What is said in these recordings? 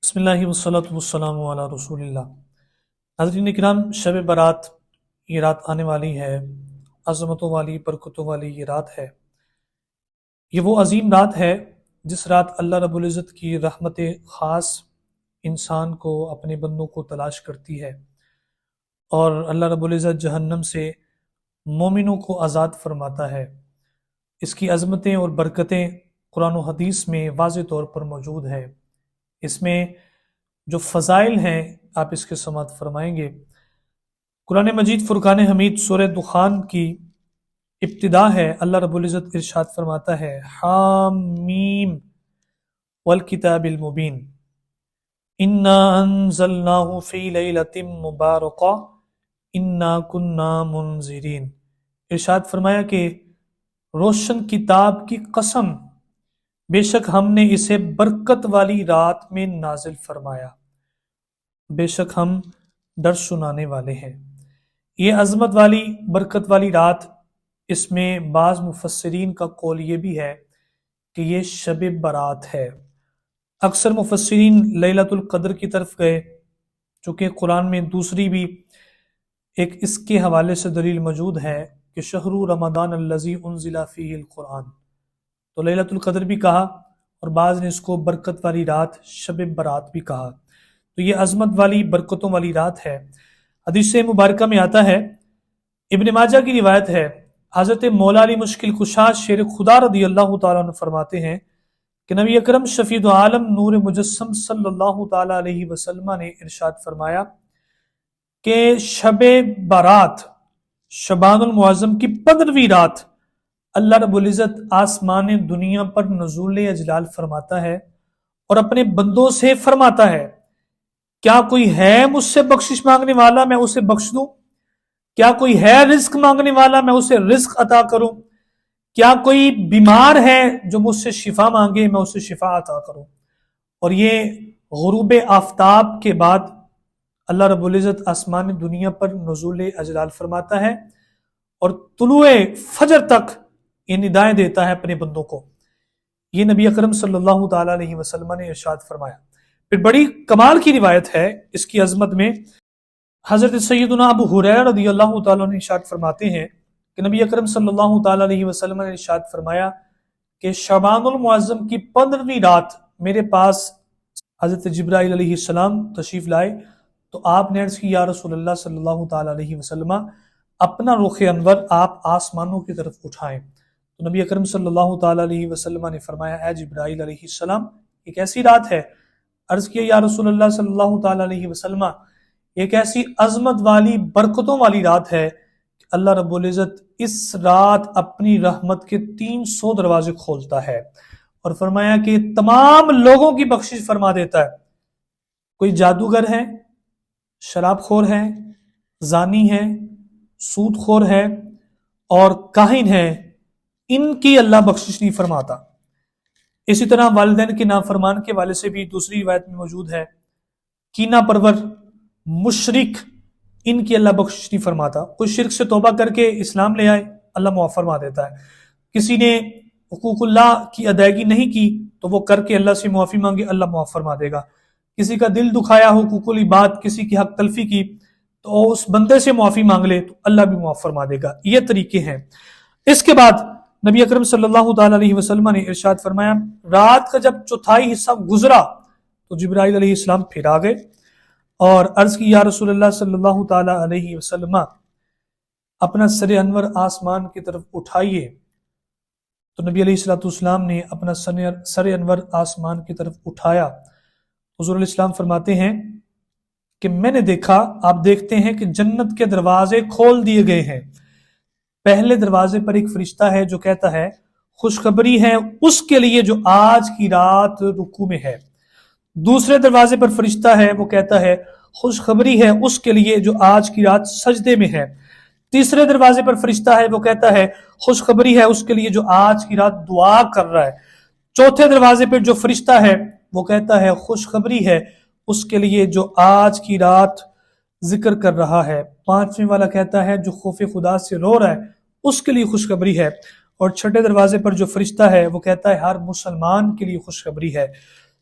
بسم اللہ والصلاۃ والسلام علی رسول اللہ۔ حضرین کرام، شب برات یہ رات آنے والی ہے، عظمتوں والی برکتوں والی یہ رات ہے۔ یہ وہ عظیم رات ہے جس رات اللہ رب العزت کی رحمت خاص انسان کو، اپنے بندوں کو تلاش کرتی ہے، اور اللہ رب العزت جہنم سے مومنوں کو آزاد فرماتا ہے۔ اس کی عظمتیں اور برکتیں قرآن و حدیث میں واضح طور پر موجود ہیں۔ اس میں جو فضائل ہیں آپ اس کے سماعت فرمائیں گے۔ قرآن مجید فرقان حمید سورہ دخان کی ابتدا ہے۔ اللہ رب العزت ارشاد فرماتا ہے، حامیم والکتاب المبین انا انزلناہ فی لیلۃ مبارکہ انا کنا منذرین۔ ارشاد فرمایا کہ روشن کتاب کی قسم، بے شک ہم نے اسے برکت والی رات میں نازل فرمایا، بے شک ہم ڈر سنانے والے ہیں۔ یہ عظمت والی برکت والی رات، اس میں بعض مفسرین کا قول یہ بھی ہے کہ یہ شب برات ہے۔ اکثر مفسرین لیلۃ القدر کی طرف گئے، چونکہ قرآن میں دوسری بھی ایک اس کے حوالے سے دلیل موجود ہے کہ شہر رمضان الذی انزل فیہ القرآن، تو لیلۃ القدر بھی کہا، اور بعض نے اس کو برکت والی رات شب برات بھی کہا۔ تو یہ عظمت والی برکتوں والی رات ہے۔ حدیث مبارکہ میں آتا ہے، ابن ماجہ کی روایت ہے، حضرت مولا علی مشکل کشا شیر خدا رضی اللہ تعالیٰ عنہ فرماتے ہیں کہ نبی اکرم شفیع دو عالم نور مجسم صلی اللہ تعالیٰ علیہ وسلم نے ارشاد فرمایا کہ شب برات، شبان المعظم کی 15ویں رات، اللہ رب العزت آسمان دنیا پر نزول اجلال فرماتا ہے اور اپنے بندوں سے فرماتا ہے، کیا کوئی ہے مجھ سے بخشش مانگنے والا، میں اسے بخش دوں؟ کیا کوئی ہے رزق مانگنے والا، میں اسے رزق عطا کروں؟ کیا کوئی بیمار ہے جو مجھ سے شفا مانگے، میں اسے شفا عطا کروں؟ اور یہ غروب آفتاب کے بعد اللہ رب العزت آسمان دنیا پر نزول اجلال فرماتا ہے اور طلوع فجر تک یہ ندائیں دیتا ہے اپنے بندوں کو۔ یہ نبی اکرم صلی اللہ تعالیٰ علیہ وسلم نے ارشاد فرمایا۔ پھر بڑی کمال کی روایت ہے اس کی عظمت میں، حضرت سیدنا ابو ہریرہ رضی اللہ تعالیٰ عنہ ارشاد فرماتے ہیں کہ نبی اکرم صلی اللہ تعالیٰ علیہ وسلم نے ارشاد فرمایا کہ شعبان المعظم کی 15ویں رات میرے پاس حضرت جبرائیل علیہ السلام تشریف لائے، تو آپ نے عرض کی، یا رسول اللہ صلی اللہ تعالیٰ علیہ وسلم، اپنا رخ انور آپ آسمانوں کی طرف اٹھائیں۔ تو نبی اکرم صلی اللہ تعالیٰ علیہ وسلم نے فرمایا، اے جبرائیل علیہ السلام، ایک ایسی رات ہے، عرض کیا یا رسول اللہ صلی اللہ تعالیٰ علیہ وسلم، ایک ایسی عظمت والی برکتوں والی رات ہے کہ اللہ رب العزت اس رات اپنی رحمت کے 300 دروازے کھولتا ہے، اور فرمایا کہ تمام لوگوں کی بخشش فرما دیتا ہے۔ کوئی جادوگر ہے، شراب خور ہے، زانی ہے، سود خور ہے اور کاہن ہے، ان کی اللہ بخشش نہیں فرماتا۔ اسی طرح والدین کے نافرمان کے والے سے بھی دوسری روایت میں موجود ہے، کینہ پرور، مشرک، ان کی اللہ بخشش نہیں فرماتا۔ کوئی شرک سے توبہ کر کے اسلام لے آئے، اللہ معاف فرما دیتا ہے۔ کسی نے حقوق اللہ کی ادائیگی نہیں کی تو وہ کر کے اللہ سے معافی مانگے، اللہ معاف فرما دے گا۔ کسی کا دل دکھایا، حقوق العباد، کسی کی حق تلفی کی، تو اس بندے سے معافی مانگ لے تو اللہ بھی معاف فرما دے گا۔ یہ طریقے ہیں۔ اس کے بعد نبی اکرم صلی اللہ تعالیٰ علیہ وسلم نے ارشاد فرمایا، رات کا جب چوتھائی حصہ گزرا تو جبرائیل علیہ السلام پھر آ گئے اور عرض کی، یا رسول اللہ صلی اللہ تعالیٰ علیہ وسلم، اپنا سر انور آسمان کی طرف اٹھائیے۔ تو نبی علیہ الصلوۃ والسلام نے اپنا سر انور آسمان کی طرف اٹھایا۔ حضور علیہ السلام فرماتے ہیں کہ میں نے دیکھا، آپ دیکھتے ہیں کہ جنت کے دروازے کھول دیے گئے ہیں۔ پہلے دروازے پر ایک فرشتہ ہے جو کہتا ہے، خوشخبری ہے اس کے لیے جو آج کی رات رکوع میں ہے۔ دوسرے دروازے پر فرشتہ ہے، وہ کہتا ہے، خوشخبری ہے اس کے لیے جو آج کی رات سجدے میں ہے۔ تیسرے دروازے پر فرشتہ ہے، وہ کہتا ہے، خوشخبری ہے اس کے لیے جو آج کی رات دعا کر رہا ہے۔ چوتھے دروازے پر جو فرشتہ ہے وہ کہتا ہے، خوشخبری ہے اس کے لیے جو آج کی رات ذکر کر رہا ہے۔ پانچویں والا کہتا ہے، جو خوف خدا سے رو رہا ہے اس کے لیے خوشخبری ہے۔ اور چھٹے دروازے پر جو فرشتہ ہے وہ کہتا ہے، ہر مسلمان کے لیے خوشخبری ہے۔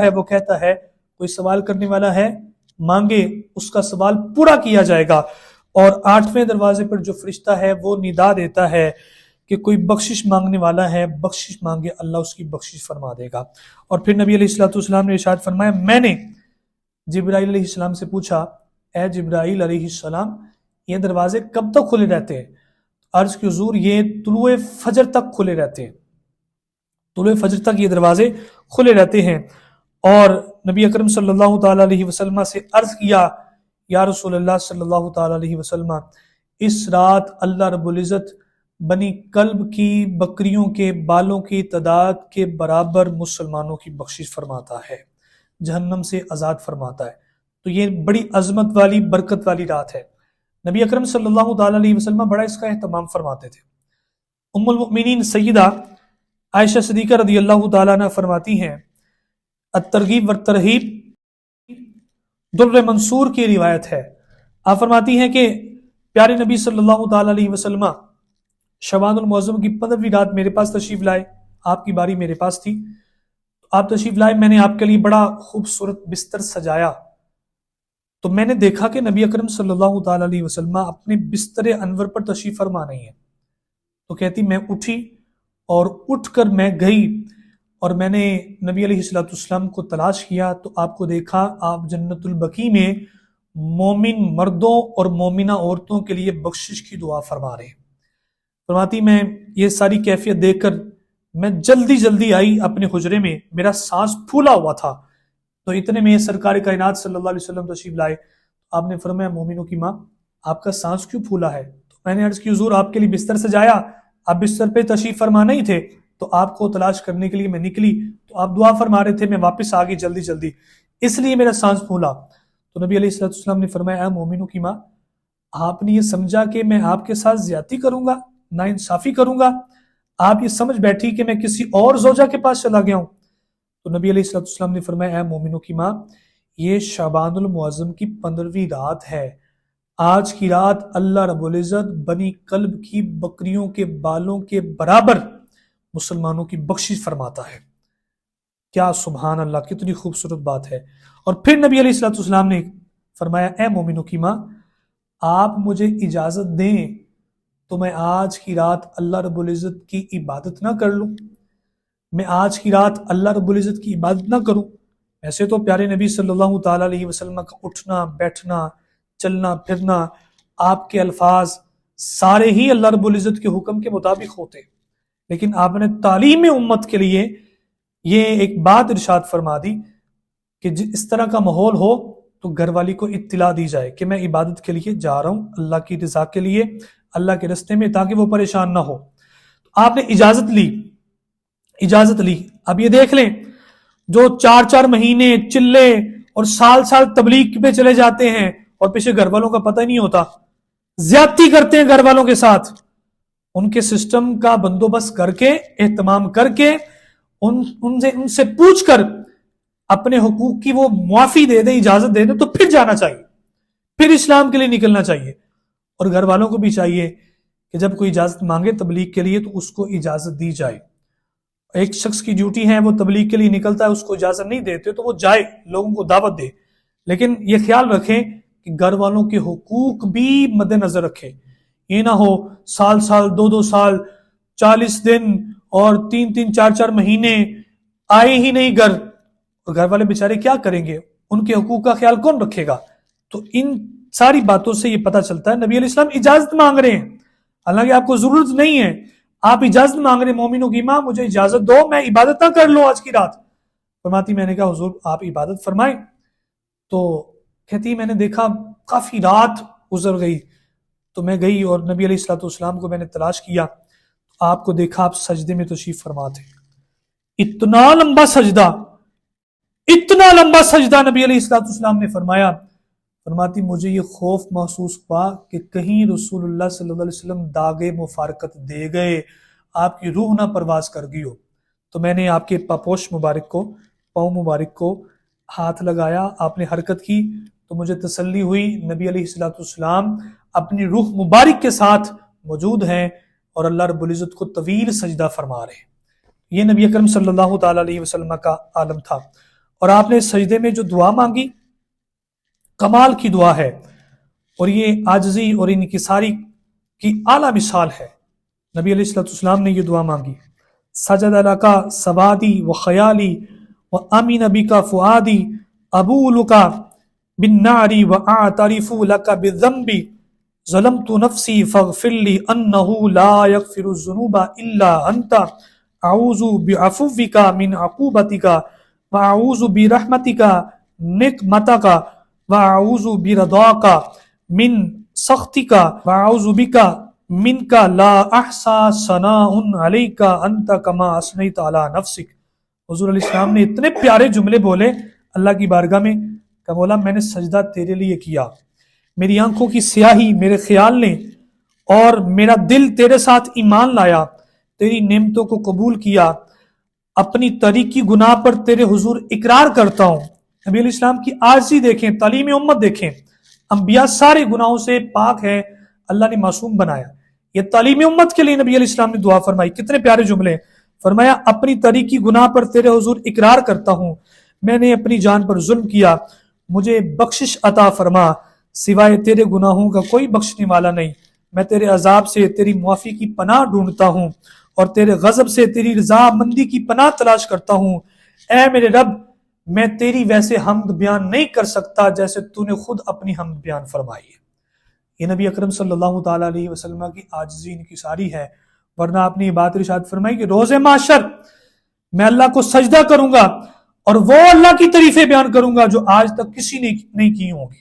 ہے وہ کہتا ہے کوئی سوال کرنے والا ہے مانگے، اس کا سوال پورا کیا جائے گا. اور 8ویں دروازے پر جو فرشتہ ہے وہ ندا دیتا ہے کہ کوئی بخشش مانگنے والا ہے، بخشش مانگے، اللہ اس کی بخشش فرما دے گا. اور پھر نبی علیہ الصلوۃ والسلام نے ارشاد فرمایا، میں نے جبرائیل علیہ السلام سے پوچھا، اے جبرائیل علیہ السلام یہ دروازے کب تک کھلے رہتے ہیں؟ عرض کی حضور یہ طلوع فجر تک کھلے رہتے ہیں، طلوع فجر تک یہ دروازے کھلے رہتے ہیں. اور نبی اکرم صلی اللہ تعالی علیہ وسلم سے عرض کیا، یا رسول اللہ صلی اللہ تعالی علیہ وسلم اس رات اللہ رب العزت بنی کلب کی بکریوں کے بالوں کی تعداد کے برابر مسلمانوں کی بخشش فرماتا ہے، جہنم سے آزاد فرماتا ہے. تو یہ بڑی عظمت والی برکت والی رات ہے. نبی اکرم صلی اللہ تعالی علیہ وسلم بڑا اس کا اہتمام فرماتے تھے. ام المؤمنین سیدہ عائشہ صدیقہ رضی اللہ تعالیٰ عنہ فرماتی ہیں، الترغیب والترہیب در منصور کی روایت ہے، آپ فرماتی ہیں کہ پیارے نبی صلی اللہ تعالی علیہ وسلم شعبان المعظم کی 15ویں رات میرے پاس تشریف لائے، آپ کی باری میرے پاس تھی، آپ تشریف لائے، میں نے آپ کے لیے بڑا خوبصورت بستر سجایا. تو میں نے دیکھا کہ نبی اکرم صلی اللہ تعالی علیہ وسلم اپنے بستر انور پر تشریف فرما نہیں ہے. تو کہتی میں اٹھی اور اٹھ کر میں گئی اور میں نے نبی علیہ الصلوۃ والسلام کو تلاش کیا تو آپ کو دیکھا، آپ جنت البقیع میں مومن مردوں اور مومنہ عورتوں کے لیے بخشش کی دعا فرما رہے ہیں. فرماتی میں یہ ساری کیفیت دیکھ کر میں جلدی آئی اپنے حجرے میں، میرا سانس پھولا ہوا تھا. تو اتنے میں سرکار کائنات صلی اللہ علیہ وسلم تشریف لائے. آپ نے فرمایا مومنوں کی ماں آپ کا سانس کیوں پھولا ہے؟ تو میں نے عرض کی حضور آپ کے لیے بستر سجایا، آپ بستر پہ تشریف فرما نہیں تھے تو آپ کو تلاش کرنے کے لیے میں نکلی تو آپ دعا فرما رہے تھے، میں واپس آ گئی جلدی اس لیے میرا سانس پھولا. تو نبی علیہ الصلوۃ والسلام نے فرمایا اے مومنوں کی ماں آپ نے یہ سمجھا کہ میں آپ کے ساتھ زیادتی کروں گا، نا انصافی کروں گا؟ آپ یہ سمجھ بیٹھی کہ میں کسی اور زوجہ کے پاس چلا گیا ہوں؟ تو نبی علیہ الصلوۃ والسلام نے فرمایا اے مومنوں کی ماں یہ شعبان المعظم کی 15ویں رات ہے، آج کی رات اللہ رب العزت بنی کلب کی بکریوں کے بالوں کے برابر مسلمانوں کی بخشش فرماتا ہے. کیا سبحان اللہ، کتنی خوبصورت بات ہے. اور پھر نبی علیہ الصلوۃ والسلام نے فرمایا اے مومنوں کی ماں آپ مجھے اجازت دیں تو میں آج کی رات اللہ رب العزت کی عبادت نہ کر لوں، میں آج کی رات اللہ رب العزت کی عبادت نہ کروں؟ ایسے تو پیارے نبی صلی اللہ تعالی علیہ وسلم کا اٹھنا بیٹھنا چلنا پھرنا، آپ کے الفاظ سارے ہی اللہ رب العزت کے حکم کے مطابق ہوتے، لیکن آپ نے تعلیم امت کے لیے یہ ایک بات ارشاد فرما دی کہ اس طرح کا ماحول ہو تو گھر والی کو اطلاع دی جائے کہ میں عبادت کے لیے جا رہا ہوں، اللہ کی رضا کے لیے، اللہ کے راستے میں، تاکہ وہ پریشان نہ ہو. تو آپ نے اجازت لی. اب یہ دیکھ لیں جو 4 مہینے چلے اور سال تبلیغ پہ چلے جاتے ہیں اور پیچھے گھر والوں کا پتہ ہی نہیں ہوتا، زیادتی کرتے ہیں گھر والوں کے ساتھ، ان کے سسٹم کا بندوبست کر کے، اہتمام کر کے، ان سے پوچھ کر اپنے حقوق کی وہ معافی دے دیں، اجازت دے دیں تو پھر جانا چاہیے، پھر اسلام کے لیے نکلنا چاہیے. اور گھر والوں کو بھی چاہیے کہ جب کوئی اجازت مانگے تبلیغ کے لیے تو اس کو اجازت دی جائے. ایک شخص کی ڈیوٹی ہے وہ تبلیغ کے لیے نکلتا ہے، اس کو اجازت نہیں دیتے تو وہ جائے، لوگوں کو دعوت دے، لیکن یہ خیال رکھیں کہ گھر والوں کے حقوق بھی مد نظر رکھے. یہ نہ ہو سال 2 سال 40 دن اور 3 4 مہینے آئے ہی نہیں گھر، اور گھر والے بیچارے کیا کریں گے؟ ان کے حقوق کا خیال کون رکھے گا؟ تو ان ساری باتوں سے یہ پتہ چلتا ہے نبی علیہ السلام اجازت مانگ رہے ہیں، حالانکہ آپ کو ضرورت نہیں ہے، آپ اجازت مانگ رہے مومنوں کی ماں مجھے اجازت دو میں عبادت نہ کر لوں آج کی رات. فرماتی میں نے کہا حضور آپ عبادت فرمائیں. تو کہتی میں نے دیکھا کافی رات گزر گئی تو میں گئی اور نبی علیہ الصلوۃ والسلام کو میں نے تلاش کیا، آپ کو دیکھا آپ سجدے میں تشریف فرما تھے. اتنا لمبا سجدہ نبی علیہ الصلوۃ والسلام نے فرماتی مجھے یہ خوف محسوس ہوا کہ کہیں رسول اللہ صلی اللہ علیہ وسلم داغ مفارقت دے گئے، آپ کی روح نہ پرواز کر گئی ہو. تو میں نے آپ کے پاپوش مبارک کو، پاؤں مبارک کو ہاتھ لگایا، آپ نے حرکت کی تو مجھے تسلی ہوئی نبی علیہ الصلوۃ والسلام اپنی روح مبارک کے ساتھ موجود ہیں اور اللہ رب العزت کو طویل سجدہ فرما رہے ہیں. یہ نبی اکرم صلی اللہ تعالیٰ علیہ وسلم کا عالم تھا. اور آپ نے سجدے میں جو دعا مانگی کمال کی دعا ہے، اور یہ عاجزی اور انکساری کی اعلیٰ مثال ہے. نبی علیہ السلام نے یہ دعا مانگی، سجد لکا سوادی و خیالی و امین بکا فؤادی ابولکا بالنعری و اعترف لکا بالذنبی ظلمت نفسی فاغفر لی انہ لا یغفر الذنوب الا انت اعوذ بعفوک من عقوبتک واعوذ برحمتک نقمتک واعوذ برضاک من سخطک واعوذ بک منک لا احصی ثناء علیک انت کما اثنیت علی نفسک. حضور علیہ السلام نے اتنے پیارے جملے بولے اللہ کی بارگاہ میں کہ مولا میں نے سجدہ تیرے لیے کیا، میری آنکھوں کی سیاہی میرے خیال نے اور میرا دل تیرے ساتھ ایمان لایا، تیری نعمتوں کو قبول کیا، اپنی طریقی گناہ پر تیرے حضور اقرار کرتا ہوں. نبی علیہ السلام کی عاجزی دیکھیں، تعلیم امت دیکھیں. انبیاء سارے گناہوں سے پاک ہے، اللہ نے معصوم بنایا. یہ تعلیم امت کے لیے نبی علیہ السلام نے دعا فرمائی. کتنے پیارے جملے. فرمایا اپنی طریقی گناہ پر تیرے حضور اقرار کرتا ہوں، میں نے اپنی جان پر ظلم کیا، مجھے بخشش عطا فرما، سوائے تیرے گناہوں کا کوئی بخشنے والا نہیں. میں تیرے عذاب سے تیری معافی کی پناہ ڈھونڈتا ہوں اور تیرے غضب سے تیری رضا مندی کی پناہ تلاش کرتا ہوں. اے میرے رب، میں تیری ویسے حمد بیان نہیں کر سکتا جیسے تو نے خود اپنی حمد بیان فرمائی ہے. یہ نبی اکرم صلی اللہ تعالیٰ علیہ وسلم کی عاجزی انکساری ہے. ورنہ آپ نے یہ بات ارشاد فرمائی کہ روز محشر میں اللہ کو سجدہ کروں گا اور وہ اللہ کی تعریفیں بیان کروں گا جو آج تک کسی نے نہیں کی ہوں گی.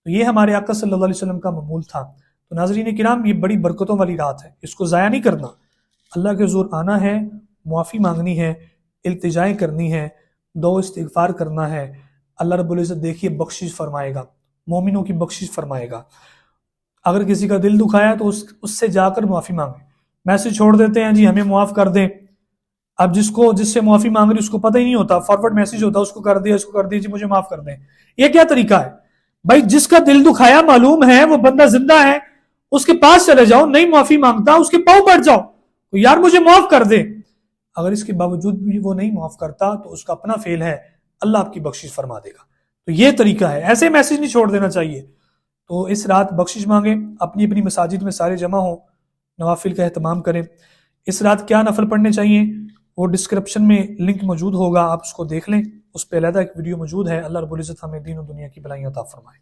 تو یہ ہمارے آقا صلی اللہ علیہ وسلم کا معمول تھا. تو ناظرین کرام، یہ بڑی برکتوں والی رات ہے، اس کو ضائع نہیں کرنا. اللہ کے حضور آنا ہے، معافی مانگنی ہے، التجائیں کرنی ہے، دعا استغفار کرنا ہے. اللہ رب العزت دیکھیے بخشش فرمائے گا، مومنوں کی بخشش فرمائے گا. اگر کسی کا دل دکھایا تو اس سے جا کر معافی مانگیں. میسج چھوڑ دیتے ہیں جی ہمیں معاف کر دیں. اب جس سے معافی مانگ رہی اس کو پتہ ہی نہیں ہوتا، فارورڈ میسج ہوتا، اس کو کر دیا، اس کو کر دیا، جی مجھے معاف کر دیں. یہ کیا طریقہ ہے بھائی؟ جس کا دل دکھایا معلوم ہے وہ بندہ زندہ ہے، اس کے پاس چلے جاؤ، نہیں معافی مانگتا اس کے پاؤں پڑ جاؤ، یار مجھے معاف کر دے. اگر اس کے باوجود بھی وہ نہیں معاف کرتا تو اس کا اپنا فیل ہے، اللہ آپ کی بخشش فرما دے گا. تو یہ طریقہ ہے، ایسے میسج نہیں چھوڑ دینا چاہیے. تو اس رات بخشش مانگیں، اپنی اپنی مساجد میں سارے جمع ہوں، نوافل کا اہتمام کریں. اس رات کیا نفل پڑھنے چاہیے وہ ڈسکرپشن میں لنک موجود ہوگا، آپ اس کو دیکھ لیں، اس پہ علیحدہ ایک ویڈیو موجود ہے. اللہ رب العزت ہمیں دین و دنیا کی بھلائیاں عطا فرمائے.